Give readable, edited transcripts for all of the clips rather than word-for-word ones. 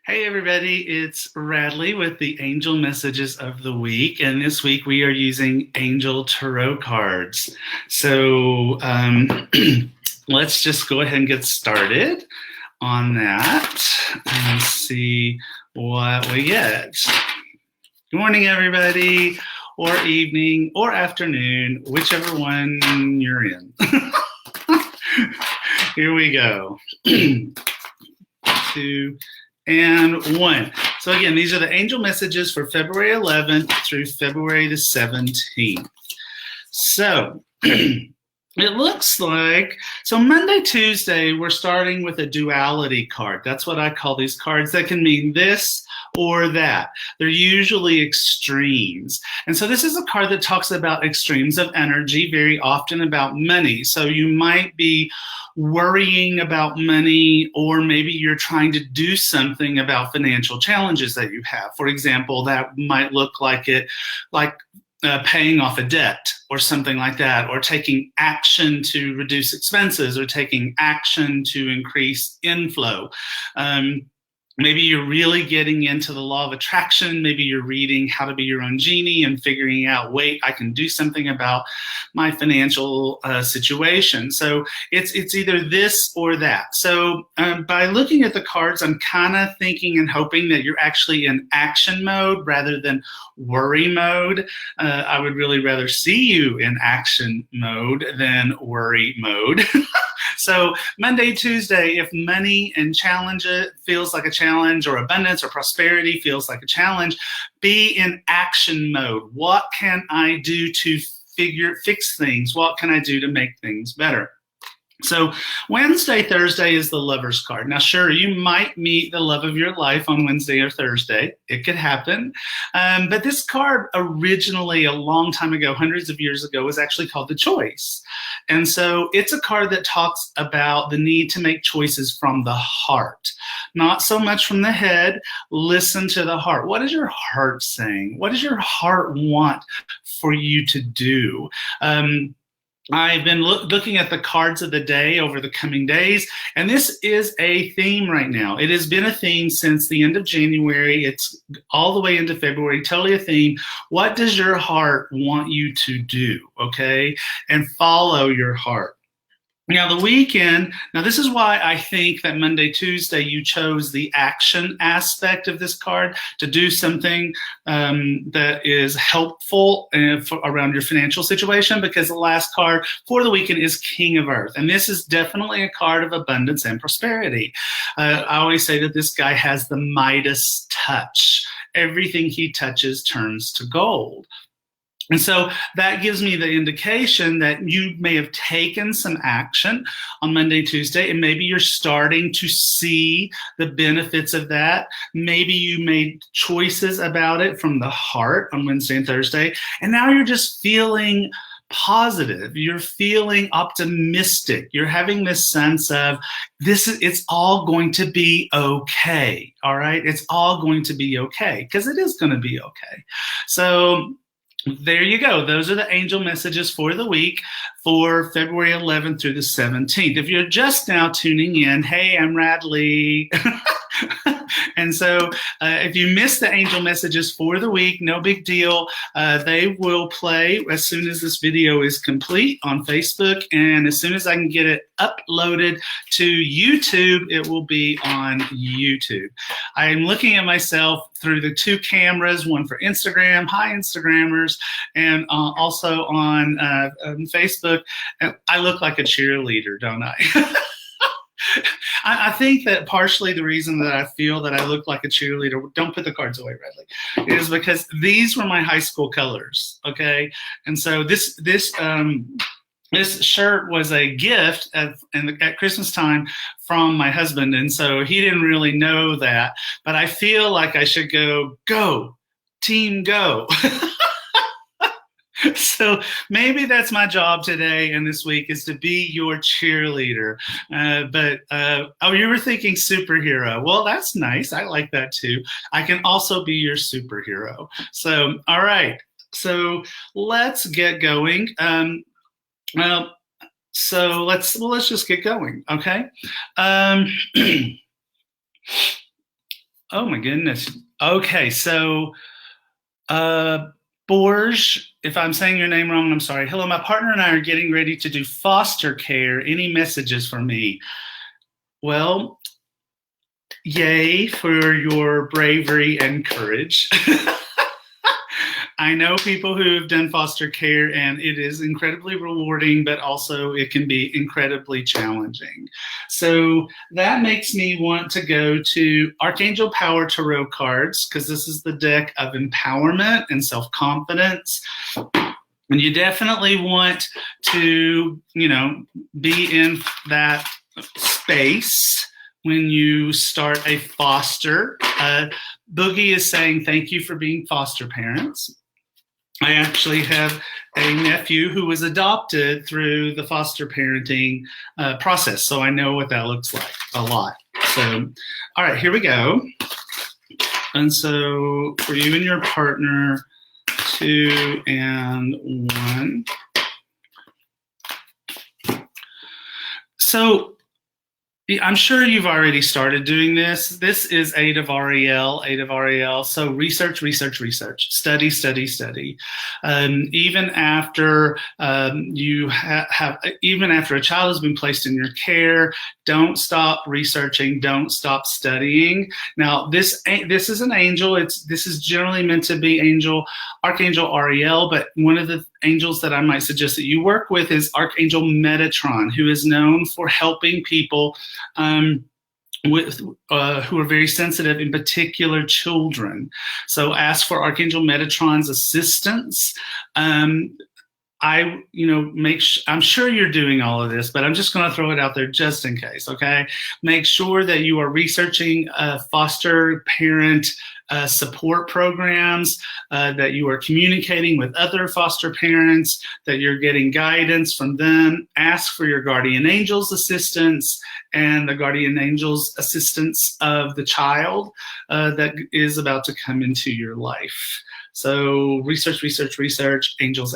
Hey everybody, it's Radley with the Angel Messages of the Week, and this week we are using Angel Tarot cards. So let's just go ahead and get started on that and see what we get. Good morning everybody, or evening, or afternoon, whichever one you're in. Here we go. 2 and 1. So again, these are the angel messages for February 11th through February the 17th. So it looks like, so Monday, Tuesday, we're starting with a duality card. That's what I call these cards that can mean this or that. They're usually extremes. And so this is a card that talks about extremes of energy, very often about money. So you might be worrying about money, or maybe you're trying to do something about financial challenges that you have. For example, that might look like paying off a debt or something like that, or taking action to reduce expenses, or taking action to increase inflow. Maybe you're really getting into the law of attraction. Maybe you're reading How to Be Your Own Genie and figuring out, wait, I can do something about my financial situation. So it's either this or that. So by looking at the cards, I'm kind of thinking and hoping that you're actually in action mode rather than worry mode. I would really rather see you in action mode than worry mode. So Monday, Tuesday, if money and challenge it feels like a challenge, or abundance or prosperity feels like a challenge, be in action mode. What can I do to fix things? What can I do to make things better? So Wednesday, Thursday is the Lover's card. Now, sure, you might meet the love of your life on Wednesday or Thursday. It could happen. But this card originally, a long time ago, hundreds of years ago, was actually called the Choice. And so it's a card that talks about the need to make choices from the heart, not so much from the head. Listen to the heart. What is your heart saying? What does your heart want for you to do? I've been looking at the cards of the day over the coming days, and this is a theme right now. It has been a theme since the end of January. It's all the way into February, totally a theme. What does your heart want you to do, okay? And follow your heart. Now, the weekend, now this is why I think that Monday, Tuesday, you chose the action aspect of this card to do something that is helpful around your financial situation, because the last card for the weekend is King of Earth. And this is definitely a card of abundance and prosperity. I always say that this guy has the Midas touch. Everything he touches turns to gold. And so that gives me the indication that you may have taken some action on Monday, Tuesday, and maybe you're starting to see the benefits of that. Maybe you made choices about it from the heart on Wednesday and Thursday, and now you're just feeling positive. You're feeling optimistic. You're having this sense of it's all going to be okay. All right. It's all going to be okay, because it is going to be okay. So there you go. Those are the angel messages for the week for February 11th through the 17th. If you're just now tuning in, hey, I'm Radley. And so if you missed the angel messages for the week, no big deal. They will play as soon as this video is complete on Facebook. And as soon as I can get it uploaded to YouTube, it will be on YouTube. I am looking at myself through the two cameras, one for Instagram, hi Instagrammers, and also on Facebook. I look like a cheerleader, don't I? I think that partially the reason that I feel that I look like a cheerleader, don't put the cards away, Radley, is because these were my high school colors, okay? And so this shirt was a gift at Christmas time from my husband, and so he didn't really know that, but I feel like I should go, team, go. So maybe that's my job today and this week, is to be your cheerleader. Oh, you were thinking superhero. Well, that's nice. I like that too. I can also be your superhero. So, all right. So let's get going. So let's just get going. Okay. Oh my goodness. Okay, so Borge, if I'm saying your name wrong, I'm sorry. Hello, my partner and I are getting ready to do foster care. Any messages for me? Well, yay for your bravery and courage. I know people who have done foster care, and it is incredibly rewarding, but also it can be incredibly challenging. So that makes me want to go to Archangel Power Tarot cards, because this is the deck of empowerment and self-confidence. And you definitely want to, be in that space when you start a foster. Boogie is saying thank you for being foster parents. I actually have a nephew who was adopted through the foster parenting process, so I know what that looks like a lot. So, all right, here we go. And so for you and your partner, 2 and 1. So I'm sure you've already started doing this. This is 8 of REL. So research, study. Even after even after a child has been placed in your care, don't stop researching, don't stop studying. Now, this is an angel. This is generally meant to be Archangel Ariel, but one of the angels that I might suggest that you work with is Archangel Metatron, who is known for helping people who are very sensitive, in particular children. So ask for Archangel Metatron's assistance. I'm sure you're doing all of this, but I'm just going to throw it out there just in case, okay? Make sure that you are researching foster parent support programs, that you are communicating with other foster parents, that you're getting guidance from them. Ask for your guardian angel's assistance and the guardian angel's assistance of the child that is about to come into your life. So research, angels.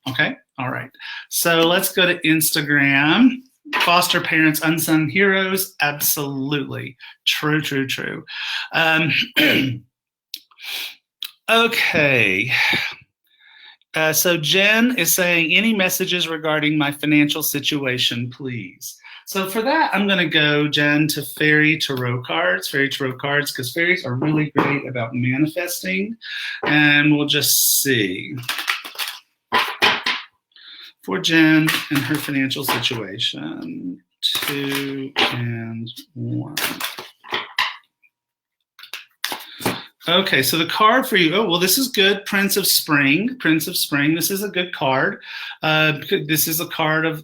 Okay, all right. So let's go to Instagram. Foster parents, unsung heroes, absolutely. True. Okay. So Jen is saying, any messages regarding my financial situation, please? So for that, I'm going to go, Jen, to Fairy Tarot cards, because fairies are really great about manifesting. And we'll just see. For Jen and her financial situation, 2 and 1. Okay, so the card for you, oh, well, this is good. Prince of Spring. This is a good card. This is a card of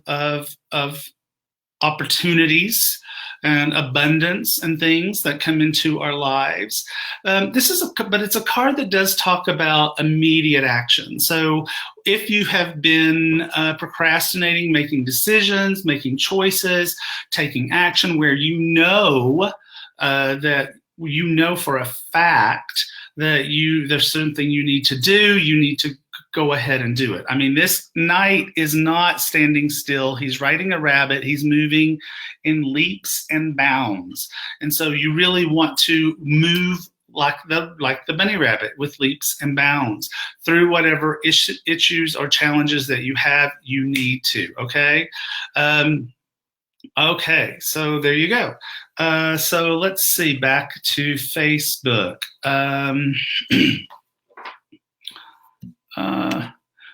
opportunities and abundance and things that come into our lives. But it's a card that does talk about immediate action. So if you have been procrastinating, making decisions, making choices, taking action where that you know for a fact that there's something you need to do, you need to go ahead and do it. I mean, this knight is not standing still. He's riding a rabbit. He's moving in leaps and bounds. And so you really want to move like the bunny rabbit, with leaps and bounds through whatever issues or challenges that you have, you need to, okay? Okay, so there you go. So let's see, back to Facebook.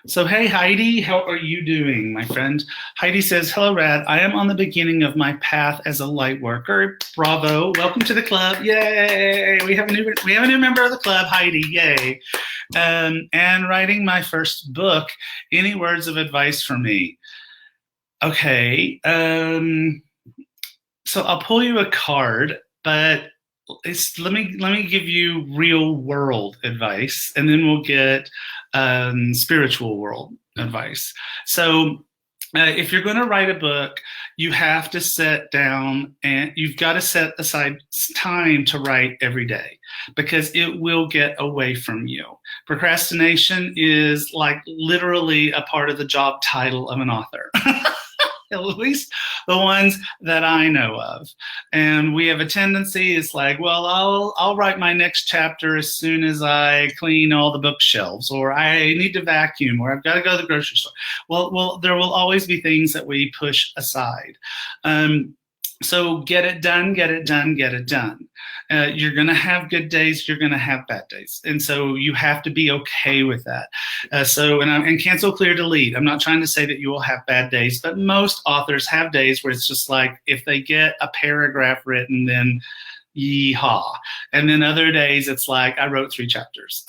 So hey Heidi, how are you doing, my friend? Heidi says, hello Rad, I am on the beginning of my path as a light worker. Bravo, welcome to the club, yay! We have a new member of the club, Heidi, yay! And writing my first book. Any words of advice for me? Okay, so I'll pull you a card, but let me give you real world advice, and then we'll get spiritual world advice. So if you're going to write a book, you have to sit down and you've got to set aside time to write every day, because it will get away from you. Procrastination is like literally a part of the job title of an author. At least the ones that I know of. And we have a tendency, it's like, well, I'll write my next chapter as soon as I clean all the bookshelves, or I need to vacuum, or I've got to go to the grocery store. Well, there will always be things that we push aside. So get it done, get it done, get it done. You're going to have good days, you're going to have bad days. And so you have to be okay with that. And cancel, clear, delete. I'm not trying to say that you will have bad days, but most authors have days where it's just like, if they get a paragraph written, then yeehaw. And then other days it's like, I wrote 3 chapters.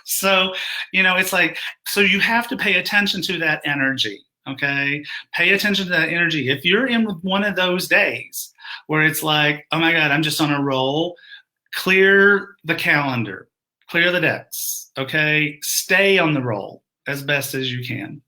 So, it's like, so you have to pay attention to that energy. Okay, pay attention to that energy. If you're in one of those days where it's like, oh my God, I'm just on a roll, clear the calendar, clear the decks. Okay, stay on the roll as best as you can.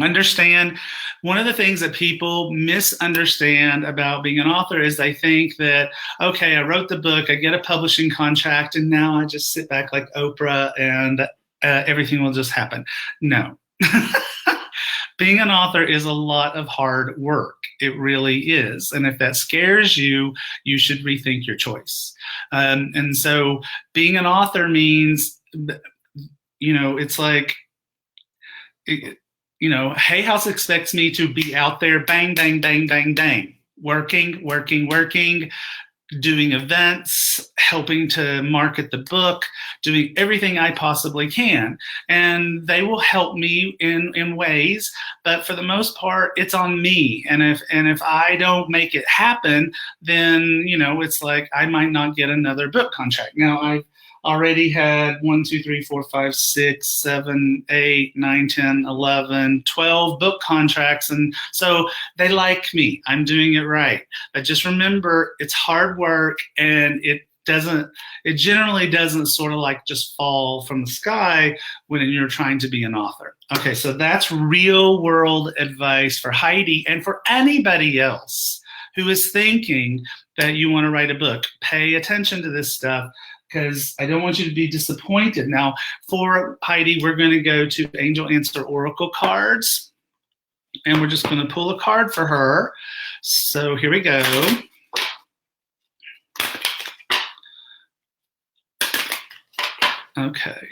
Understand, one of the things that people misunderstand about being an author is they think that, okay, I wrote the book, I get a publishing contract, and now I just sit back like Oprah and everything will just happen. No. Being an author is a lot of hard work. It really is. And if that scares you, you should rethink your choice. And so being an author means, it's like, Hay House expects me to be out there, bang, bang, bang, bang, bang, working, doing events, helping to market the book, doing everything I possibly can. And they will help me in ways, but for the most part, it's on me. And if I don't make it happen, then, it's like I might not get another book contract. Now, I've already had 1, 2, 3, 4, 5, 6, 7, 8, 9, 10, 11, 12 book contracts. And so they like me. I'm doing it right. But just remember, it's hard work, and it generally doesn't sort of like just fall from the sky when you're trying to be an author. Okay, so that's real world advice for Heidi and for anybody else who is thinking that you want to write a book. Pay attention to this stuff, because I don't want you to be disappointed. Now, for Heidi, we're going to go to Angel Answer Oracle cards, and we're just going to pull a card for her. So here we go. Okay.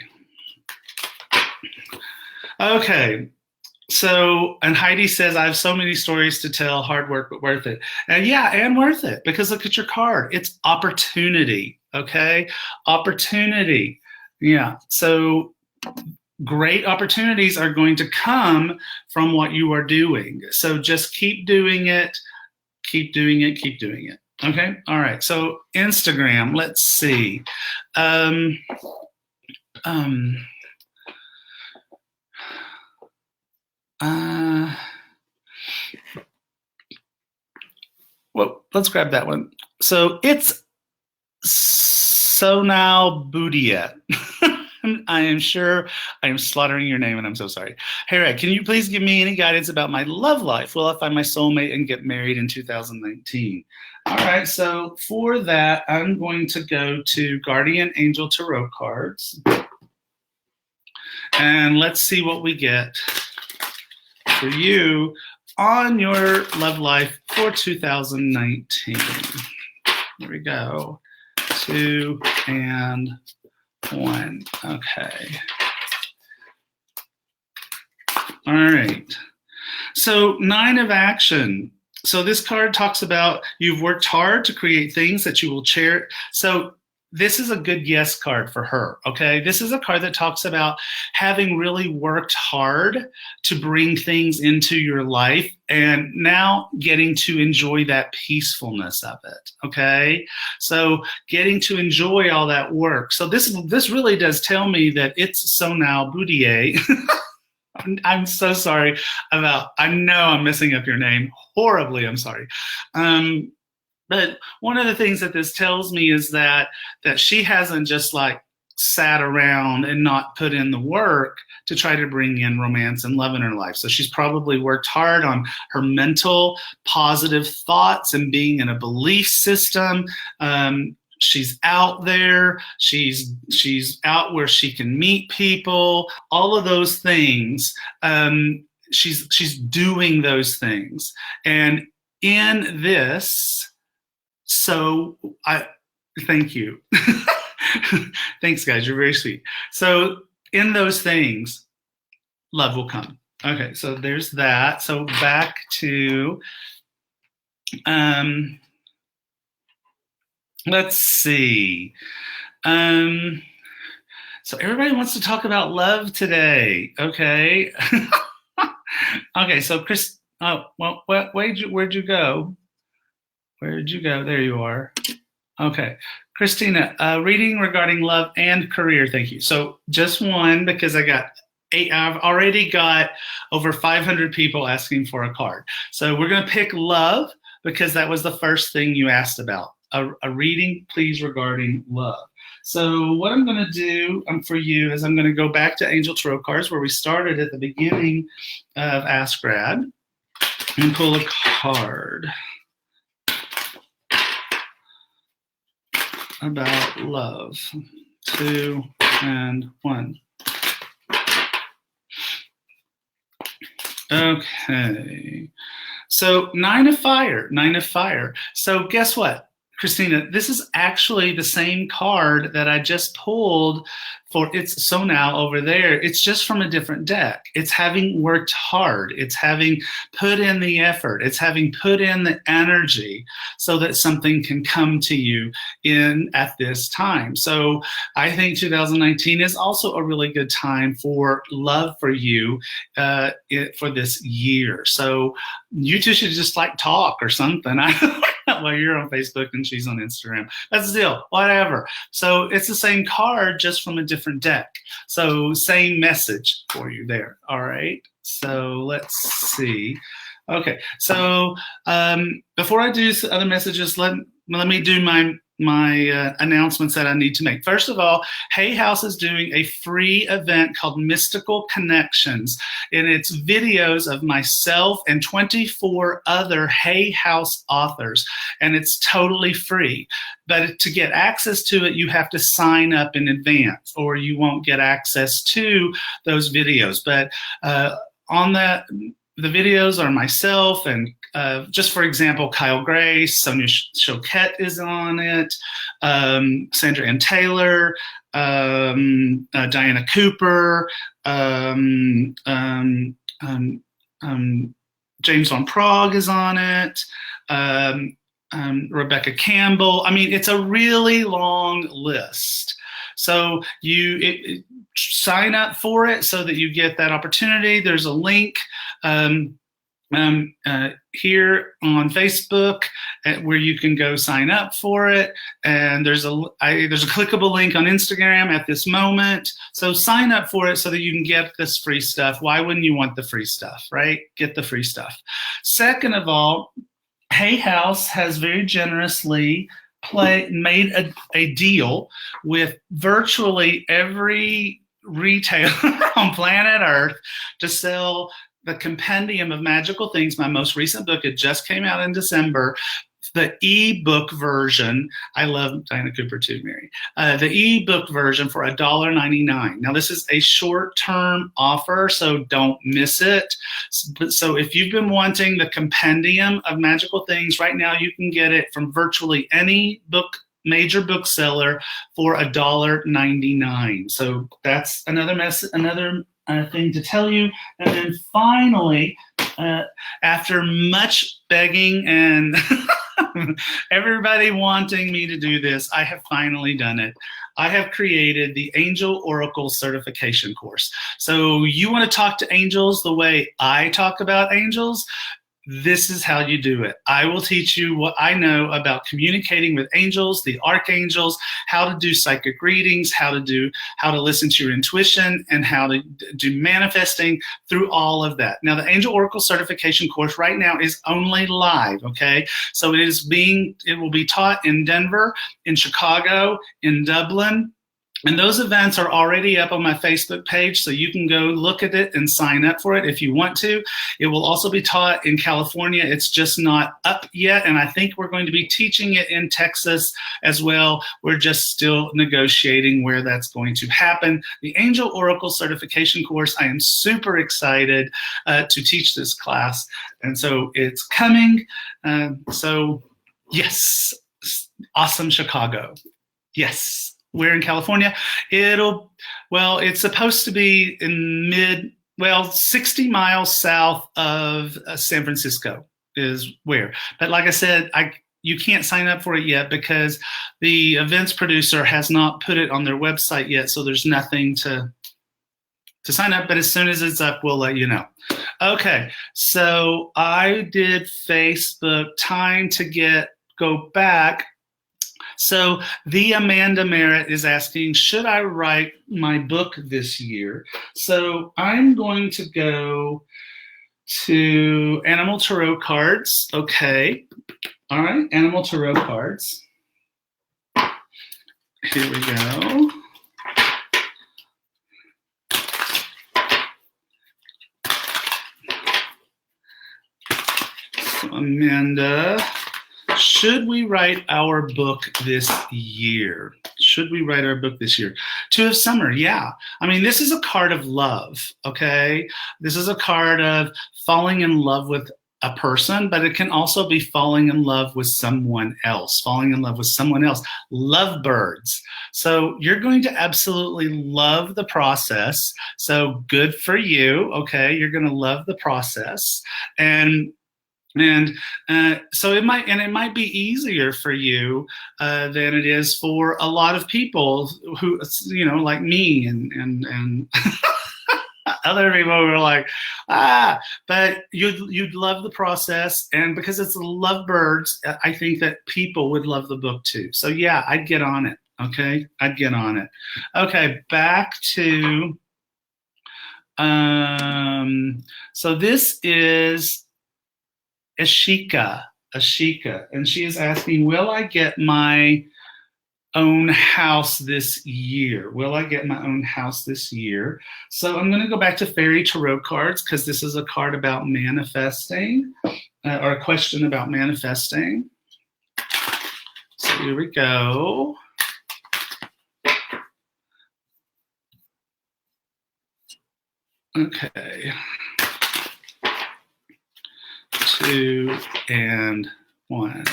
So, and Heidi says, I have so many stories to tell, hard work, but worth it. And yeah, and worth it, because look at your card. It's opportunity, okay? Opportunity. Yeah, so great opportunities are going to come from what you are doing. So just keep doing it, keep doing it, keep doing it. Okay, all right, so Instagram, let's see. Well, let's grab that one. So it's Sonal Boudia. I am sure I am slaughtering your name, and I'm so sorry. Hey, Red, can you please give me any guidance about my love life? Will I find my soulmate and get married in 2019? All right, so for that, I'm going to go to Guardian Angel Tarot cards. And let's see what we get for you on your love life for 2019. Here we go. 2 and 1. Okay. All right. So 9 of action. So this card talks about you've worked hard to create things that you will cherish. So this is a good yes card for her, okay? This is a card that talks about having really worked hard to bring things into your life and now getting to enjoy that peacefulness of it, okay? So getting to enjoy all that work. So this really does tell me that it's Sonal Boudia. I'm so sorry I know I'm messing up your name horribly, I'm sorry. But one of the things that this tells me is that she hasn't just like sat around and not put in the work to try to bring in romance and love in her life. So she's probably worked hard on her mental positive thoughts and being in a belief system. She's out there. She's out where she can meet people. All of those things. she's doing those things. And in this, so I thank you. Thanks, guys. You're very sweet. So in those things, love will come. Okay, so there's that. So back to let's see. So everybody wants to talk about love today. Okay. Okay, so Chris, oh, well, where'd you go? Where'd you go? There you are. Okay. Christina, reading regarding love and career. Thank you. So just one, because I've already got over 500 people asking for a card. So we're going to pick love because that was the first thing you asked about. A reading, please, regarding love. So what I'm going to do for you is I'm going to go back to Angel Tarot cards where we started at the beginning of Ask Rad and pull a card about love. 2 and 1. Okay. So 9 of fire, 9 of fire. So guess what, Christina, this is actually the same card that I just pulled for It's So Now over there. It's just from a different deck. It's having worked hard. It's having put in the effort. It's having put in the energy so that something can come to you at this time. So I think 2019 is also a really good time for love for you for this year. So you two should just like talk or something. Well, you're on Facebook and she's on Instagram. That's the deal, whatever. So it's the same card, just from a different deck. So same message for you there, all right? So let's see. Okay, so before I do other messages, let me do my announcements that I need to make. First of all, Hay House is doing a free event called Mystical Connections, and it's videos of myself and 24 other Hay House authors, and it's totally free. But to get access to it, you have to sign up in advance, or you won't get access to those videos. But on that, the videos are myself and just for example, Kyle Grace, Sonia Choquette is on it, Sandra Ann Taylor, Diana Cooper, James Von Prague is on it, Rebecca Campbell. I mean, it's a really long list. So sign up for it so that you get that opportunity. There's a link here on Facebook where you can go sign up for it, and there's a clickable link on Instagram at this moment. So sign up for it so that you can get this free stuff. Why wouldn't you want the free stuff, right? Get the free stuff. Second of all, Hay House has very generously made a deal with virtually every retailer on planet Earth to sell the Compendium of Magical Things, my most recent book. It just came out in December. The ebook version, I love Diana Cooper too, Mary. The ebook version for $1.99. Now this is a short-term offer, so don't miss it. So if you've been wanting the Compendium of Magical Things, right now you can get it from virtually any major bookseller for $1.99. So that's another thing to tell you. And then finally, after much begging and everybody wanting me to do this, I have finally done it. I have created the Angel Oracle Certification course. So you want to talk to angels the way I talk about angels? This is how you do it. I will teach you what I know about communicating with angels, the archangels, how to do psychic readings, how to listen to your intuition, and how to do manifesting through all of that. Now, the Angel Oracle Certification course right now is only live, okay? So it will be taught in Denver, in Chicago, in Dublin, And those events are already up on my Facebook page, so you can go look at it and sign up for it if you want to. It will also be taught in California. It's just not up yet, and I think we're going to be teaching it in Texas as well. We're just still negotiating where that's going to happen. The Angel Oracle Certification course, I am super excited to teach this class, and so it's coming. So yes, awesome Chicago. Yes. We're in California. It's supposed to be in 60 miles south of San Francisco is where. But like I said, you can't sign up for it yet because the events producer has not put it on their website yet. So there's nothing to sign up. But as soon as it's up, we'll let you know. Okay, so I did Facebook. Time to go back. So the Amanda Merritt is asking, should I write my book this year? So I'm going to go to Animal Tarot cards. Okay. All right. Animal Tarot cards. Here we go. So Amanda, should we write our book this year? Should we write our book this year? Two of Summer, yeah. I mean, this is a card of love, okay? This is a card of falling in love with a person, but it can also be falling in love with someone else, Lovebirds. So you're going to absolutely love the process. So good for you, okay? You're going to love the process. So it might be easier for you than it is for a lot of people who, like me and other people who are like, but you'd love the process. And because it's Lovebirds, I think that people would love the book too. So yeah, I'd get on it. Okay. I'd get on it. Okay. Back to, so this is Ashika, and she is asking, will I get my own house this year? So I'm going to go back to Fairy Tarot cards because this is a card about manifesting, or a question about manifesting. So here we go. Okay. 2 and 1.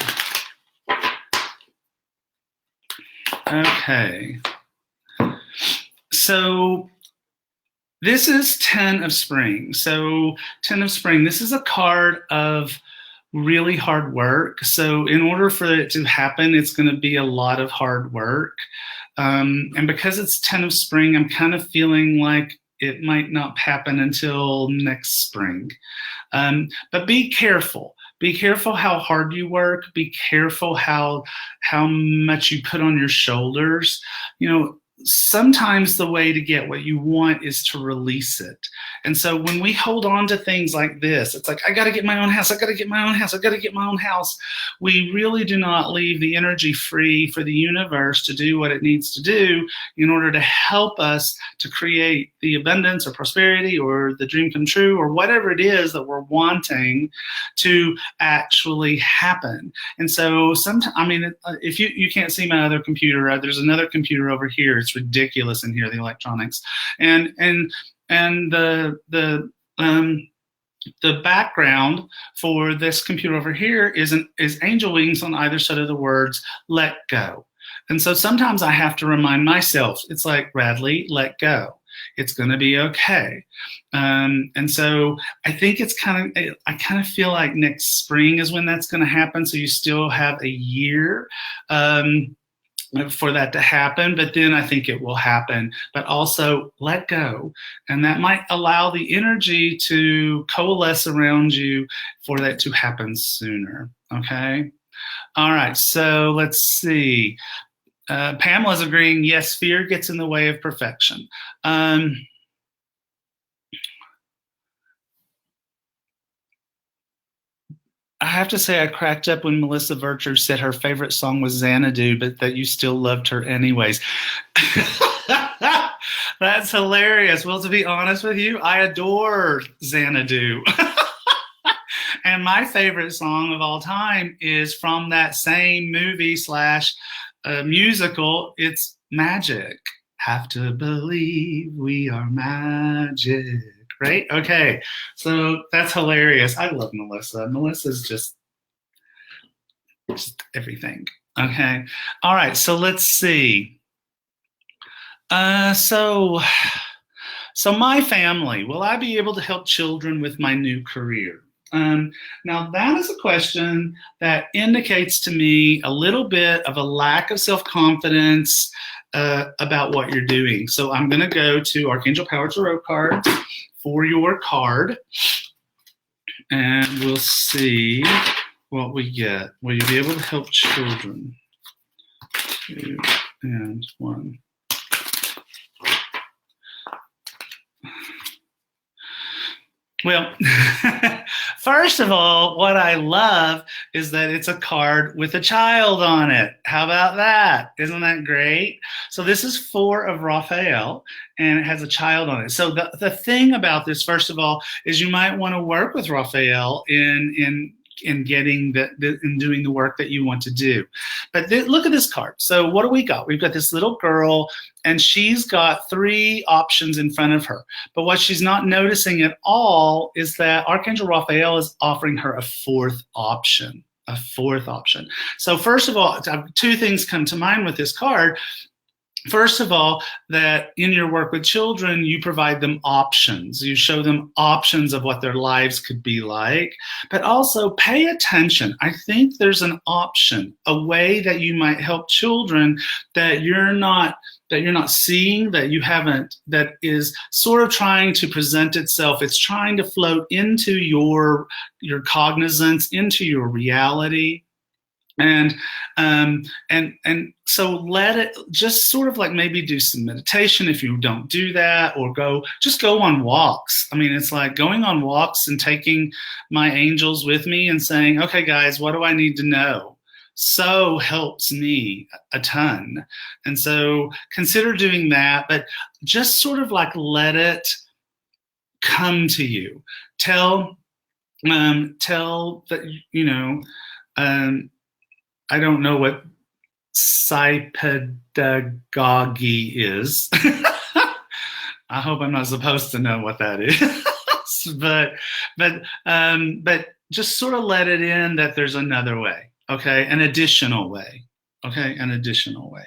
Okay. So this is 10 of Spring. So 10 of Spring, this is a card of really hard work. So in order for it to happen, it's going to be a lot of hard work. And because it's 10 of Spring, I'm kind of feeling like it might not happen until next spring. But be careful. Be careful how hard you work. Be careful how much you put on your shoulders. Sometimes the way to get what you want is to release it. And so when we hold on to things like this, it's like, I got to get my own house. We really do not leave the energy free for the universe to do what it needs to do in order to help us to create the abundance or prosperity or the dream come true or whatever it is that we're wanting to actually happen. And so sometimes, if you can't see my other computer, there's another computer over here. It's ridiculous in here, the electronics, and the background for this computer over here is angel wings on either side of the words "let go." And so sometimes I have to remind myself, it's like, Radley, let go. It's going to be okay. And so I think I kind of feel like next spring is when that's going to happen. So you still have a year for that to happen, but then I think it will happen. But also let go, and that might allow the energy to coalesce around you for that to happen sooner. Okay. All right. So let's see. Pamela's agreeing. Yes, fear gets in the way of perfection. I have to say I cracked up when Melissa Virtue said her favorite song was Xanadu, but that you still loved her anyways. That's hilarious. Well, to be honest with you, I adore Xanadu. And my favorite song of all time is from that same movie slash musical. It's Magic. Have to believe we are magic. Right? Okay. So that's hilarious. I love Melissa. Melissa's just everything. Okay. All right. So let's see. So my family, will I be able to help children with my new career? Now that is a question that indicates to me a little bit of a lack of self-confidence about what you're doing. So I'm going to go to Archangel Power Tarot cards for your card, and we'll see what we get. Will you be able to help children? 2 and 1. Well, first of all, what I love is that it's a card with a child on it. How about that? Isn't that great? So this is 4 of Raphael, and it has a child on it. So the thing about this, first of all, is you might want to work with Raphael in getting in doing the work that you want to do. But look at this card. So what do we got? We've got this little girl, and she's got 3 options in front of her. But what she's not noticing at all is that Archangel Raphael is offering her a 4th option. A 4th option. So first of all, 2 things come to mind with this card. First of all, that in your work with children, you provide them options. You show them options of what their lives could be like, but also pay attention. I think there's an option, a way that you might help children that you're not seeing, that you haven't, that is sort of trying to present itself. It's trying to float into your cognizance, into your reality. And so let it just sort of like maybe do some meditation if you don't do that, or just go on walks. I mean, it's like going on walks and taking my angels with me and saying, okay, guys, what do I need to know? So helps me a ton. And so consider doing that, but just sort of like let it come to you. Tell that, I don't know what psypedagogy is. I hope I'm not supposed to know what that is. but just sort of let it in that there's another way. Okay, an additional way. Okay, an additional way.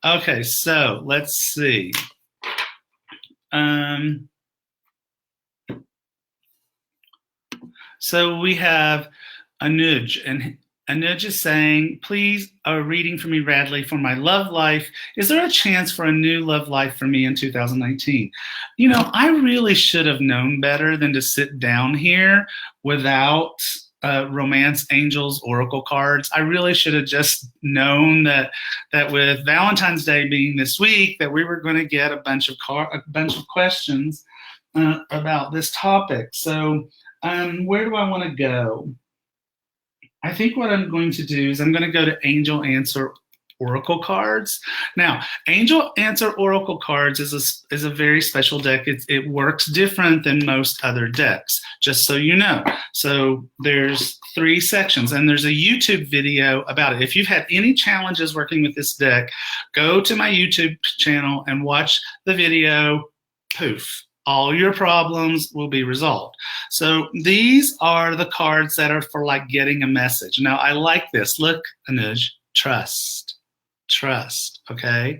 Okay, so let's see. So we have Anuj, and Anuj is saying, please, a reading for me, Radleigh, for my love life. Is there a chance for a new love life for me in 2019? I really should have known better than to sit down here without Romance Angels Oracle cards. I really should have just known that with Valentine's Day being this week, that we were going to get a bunch of questions about this topic. So where do I want to go? I think what I'm going to do is I'm going to go to Angel Answer Oracle cards. Now, Angel Answer Oracle cards is a very special deck. It works different than most other decks, just so you know. So there's 3 sections, and there's a YouTube video about it. If you've had any challenges working with this deck, go to my YouTube channel and watch the video. Poof. All your problems will be resolved. So these are the cards that are for like getting a message. Now I like this. Look, Anuj, trust, okay?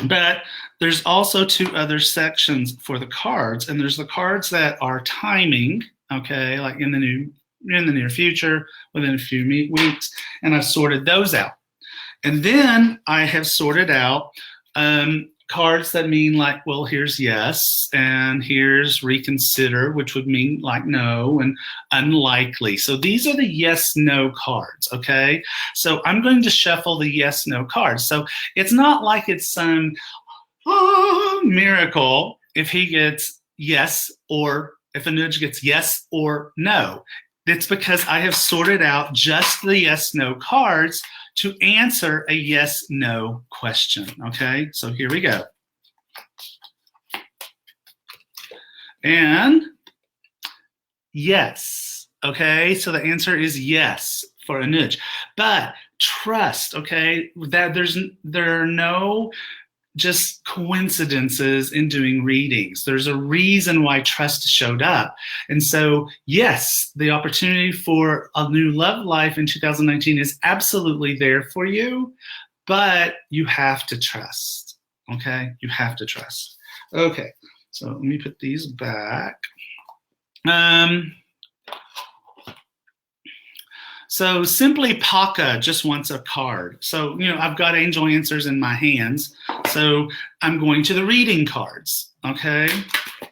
But there's also 2 other sections for the cards, and there's the cards that are timing, okay, like in the near future, within a few weeks, and I've sorted those out. And then I have sorted out cards that mean like, well, here's yes, and here's reconsider, which would mean like no, and unlikely. So these are the yes, no cards, okay? So I'm going to shuffle the yes, no cards. So it's not like it's some miracle if he gets yes, or if Anuj gets yes or no. It's because I have sorted out just the yes, no cards to answer a yes, no question, okay? So here we go. And yes, okay? So the answer is yes for Anuj. But trust, okay, that there are no just coincidences in doing readings. There's a reason why trust showed up. And so, yes, the opportunity for a new love life in 2019 is absolutely there for you, but you have to trust, okay? You have to trust. Okay, so let me put these back. So Simply Paka just wants a card. So, I've got angel answers in my hands. So I'm going to the reading cards, okay?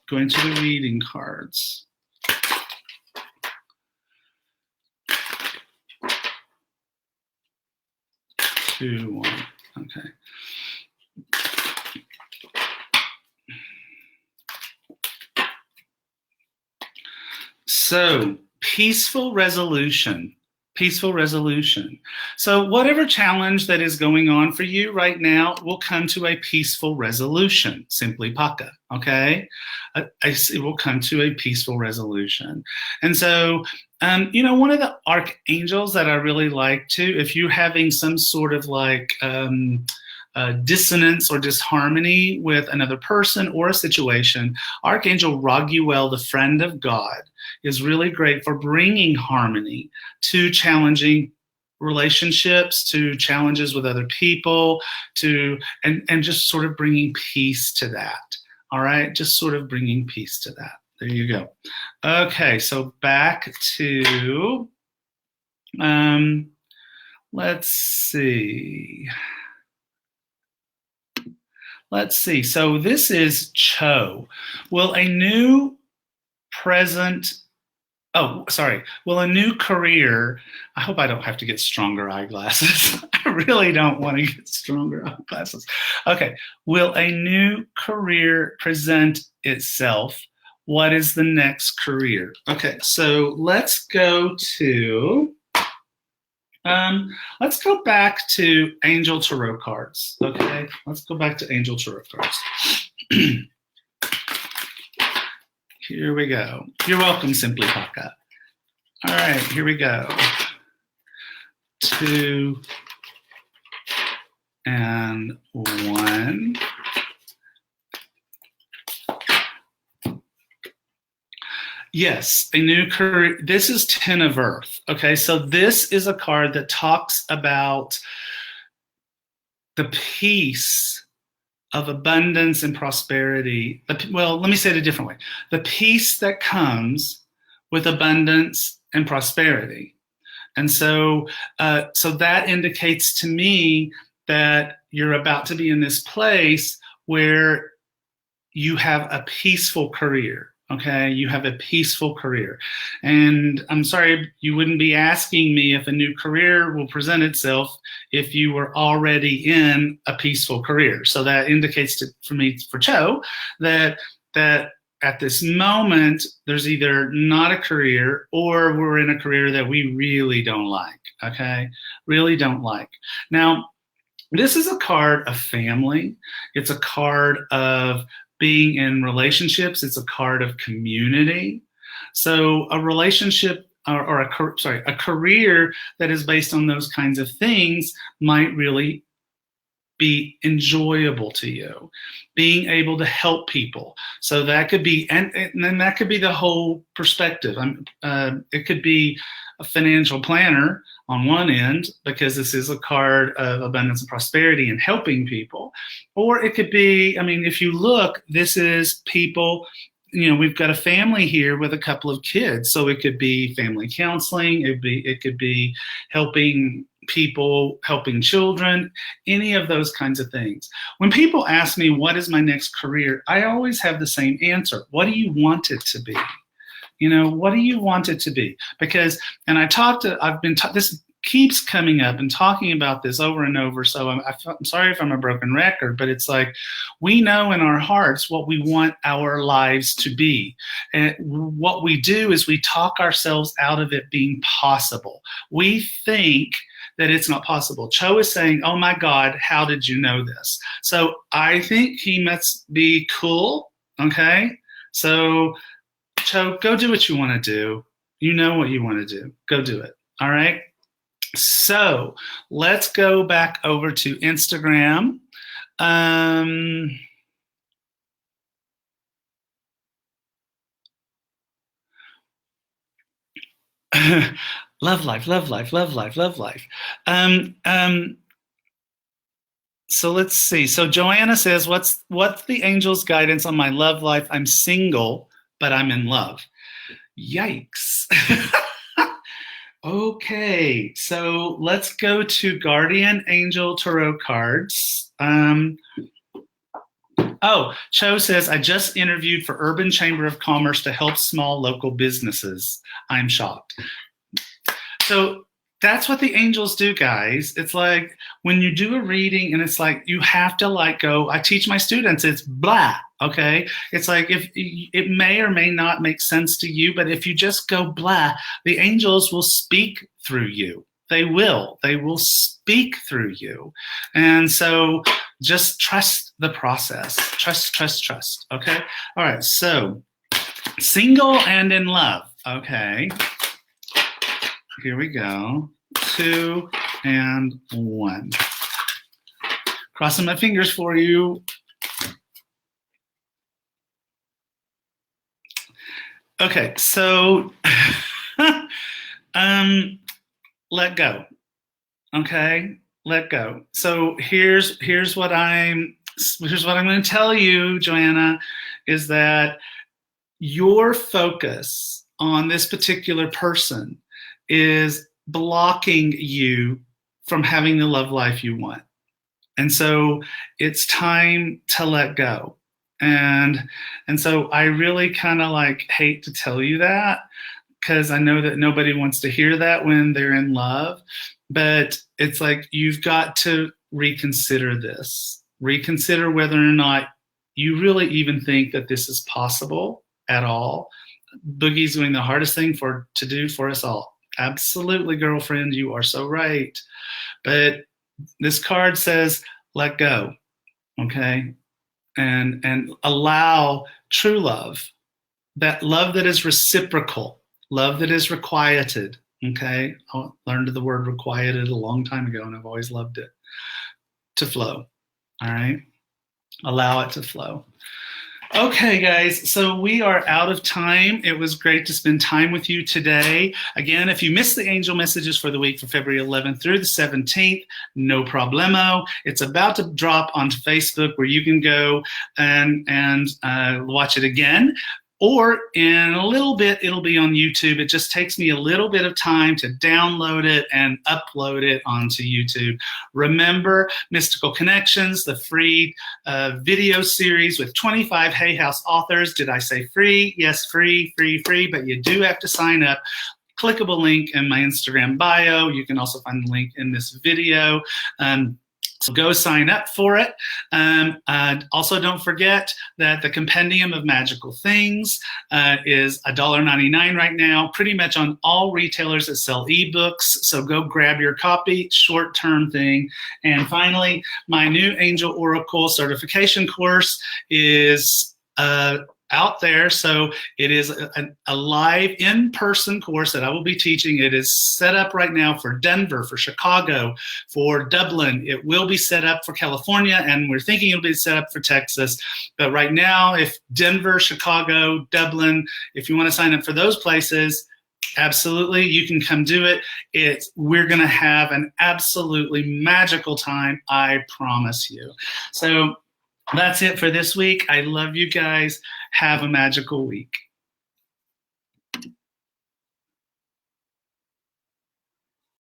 Going to the reading cards. Two, one, okay. So, peaceful resolution. Peaceful resolution. So whatever challenge that is going on for you right now will come to a peaceful resolution, Simply Paka, okay? It will come to a peaceful resolution. And so, one of the archangels that I really like too, if you're having some sort of like dissonance or disharmony with another person or a situation, Archangel Raguel, the friend of God, is really great for bringing harmony to challenging relationships, to challenges with other people, and just sort of bringing peace to that. All right, just sort of bringing peace to that. There you go. Okay, so back to, let's see. Let's see. So this is Cho. Will a new career, I hope I don't have to get stronger eyeglasses. I really don't want to get stronger eyeglasses. Okay. Will a new career present itself? What is the next career? Okay. So let's go back to Angel Tarot cards, okay? Let's go back to Angel Tarot cards. Here we go. You're welcome, Simply Paka. All right, here we go. 2 and 1. Yes, a new career. This is Ten of Earth. Okay, so this is a card that talks about the peace of abundance and prosperity. Well, let me say it a different way. The peace that comes with abundance and prosperity. And so, so that indicates to me that you're about to be in this place where you have a peaceful career. Okay, you have a peaceful career. And I'm sorry, you wouldn't be asking me if a new career will present itself if you were already in a peaceful career. So that indicates for me, for Cho, that at this moment, there's either not a career or we're in a career that we really don't like, okay? Really don't like. Now, this is a card of family. It's a card of being in relationships. It's a card of community. So a relationship or a career that is based on those kinds of things might really be enjoyable to you. Being able to help people. So that could be, and then that could be the whole perspective. It could be a financial planner on one end, because this is a card of abundance and prosperity and helping people. Or it could be, I mean, if you look, this is people, we've got a family here with a couple of kids. So it could be family counseling. It could be helping people, helping children, any of those kinds of things. When people ask me, what is my next career? I always have the same answer. What do you want it to be? What do you want it to be? Because, and this keeps coming up and talking about this over and over. So I'm sorry if I'm a broken record, but it's like, we know in our hearts what we want our lives to be. And what we do is we talk ourselves out of it being possible. We think that it's not possible. Cho is saying, oh my God, how did you know this? So I think he must be cool, okay? So, Cho, go do what you want to do. You know what you want to do. Go do it. All right. So let's go back over to Instagram. Love life, love life, love life, love life. So let's see. So Joanna says, what's the angel's guidance on my love life? I'm single, but I'm in love. Yikes. Okay, so let's go to Guardian Angel Tarot cards. Oh, Cho says, I just interviewed for Urban Chamber of Commerce to help small local businesses. I'm shocked. So that's what the angels do, guys. It's like when you do a reading and it's like you have to like go, I teach my students, it's blah, okay? It's like if it may or may not make sense to you, but if you just go blah, the angels will speak through you. They will speak through you. And so just trust the process. Trust, trust, trust, okay? All right, so single and in love, okay? Here we go. 2 and 1. Crossing my fingers for you. Okay, so let go. Okay, let go. So here's what I'm going to tell you, Joanna, is that your focus on this particular person is blocking you from having the love life you want. And so it's time to let go. And so I really kind of like hate to tell you that because I know that nobody wants to hear that when they're in love, but it's like you've got to reconsider this. Reconsider whether or not you really even think that this is possible at all. Boogie's doing the hardest thing to do for us all. Absolutely, girlfriend, you are so right. But this card says, let go, okay? And allow true love, that love that is reciprocal, love that is requited, okay? I learned the word requited a long time ago, and I've always loved it, to flow, all right? Allow it to flow. Okay, guys, so we are out of time. It was great to spend time with you today. Again, if you missed the angel messages for the week for February 11th through the 17th, no problemo. It's about to drop onto Facebook where you can go and watch it again. Or in a little bit, it'll be on YouTube. It just takes me a little bit of time to download it and upload it onto YouTube. Remember, Mystical Connections, the free video series with 25 Hay House authors. Did I say free? Yes, free, free, free, but you do have to sign up. Clickable link in my Instagram bio. You can also find the link in this video. So go sign up for it. Also, don't forget that the Compendium of Magical Things is $1.99 right now, pretty much on all retailers that sell ebooks. So go grab your copy, short-term thing. And finally, my new Angel Oracle certification course is out there. So it is a live in-person course that I will be teaching. It is set up right now for Denver, for Chicago, for Dublin. It will be set up for California, and we're thinking it'll be set up for Texas. But right now, if Denver, Chicago, Dublin, if you want to sign up for those places, absolutely, you can come do it. We're going to have an absolutely magical time, I promise you. So that's it for this week. I love you guys. Have a magical week.